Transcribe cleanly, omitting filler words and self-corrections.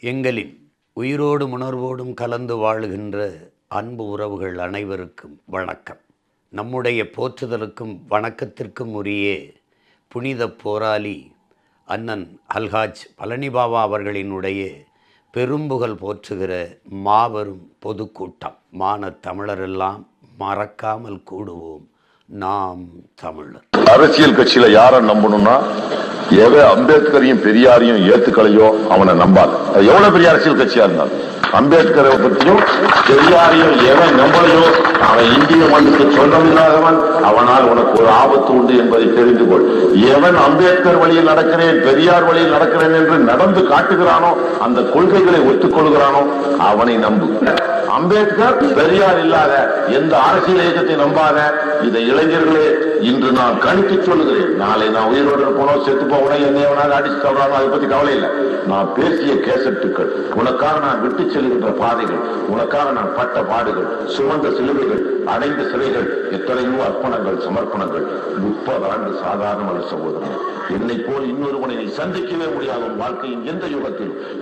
எங்களின் உயிரோடும் உணர்வோடும் கலந்து வாழுகின்ற அன்பு உறவுகள் அனைவருக்கும் வணக்கம். நம்முடைய போற்றுதலுக்கும் வணக்கத்திற்கும் உரிய புனித போராளி அண்ணன் அல்ஹாஜ் பழனிபாபா அவர்களினுடைய பெரும்புகழ் போற்றுகிற மாபெரும் பொதுக்கூட்டம். தமிழரெல்லாம் மறக்காமல் கூடுவோம், நாம் தமிழர். அரசியல் கட்சியில யாரை நம்பணும்னா, எவன் அம்பேத்கரையும் பெரியாரையும் ஏத்துக்கலையோ அவனை நம்பாது. எவ்வளவு பெரிய அரசியல் கட்சியா இருந்தாலும் அம்பேத்கரை பற்றியும் பெரியாரையும் எவன் நம்பலையோ அவன் இந்திய மண்ணுக்கு சொந்தமில்லாதவன். அவனால் உனக்கு ஒரு ஆபத்து உண்டு என்பதை தெரிந்து கொள். எவன் அம்பேத்கர் வழியில் நடக்கிறேன், பெரியார் வழியில் நடக்கிறேன் என்று நடந்து காட்டுகிறானோ, அந்த கொள்கைகளை ஒத்துக்கொள்கிறானோ அவனை நம்பு. அம்பேத்கர் பெரியார் இல்லாத எந்த அரசியல் இயக்கத்தை நம்பாத. இதை இளைஞர்களே இன்று நான் கணித்து சொல்லுகிறேன். நாளை நான் உயிரோடு போனோம், செத்து போவனோ, என்னை வேணாலும் அடிச்சு சொல்றானோ, அதை பத்தி கவலை இல்லை. நான் பேசிய கேசட்டுக்கள், உனக்காக நான் விட்டு செல்கின்ற பாதைகள், உனக்காக நான் பட்ட பாடுகள், சுமந்த சிலுவைகள், அடைந்த சிலைகள், எத்தனையோ அர்ப்பணங்கள், சமர்ப்பணங்கள். 30 ஆண்டு சாதாரண சகோதரன். என்னை போல் இன்னொருவனை நீ சந்திக்கவே முடியாது வாழ்க்கையின் எந்த யுகத்திலும்.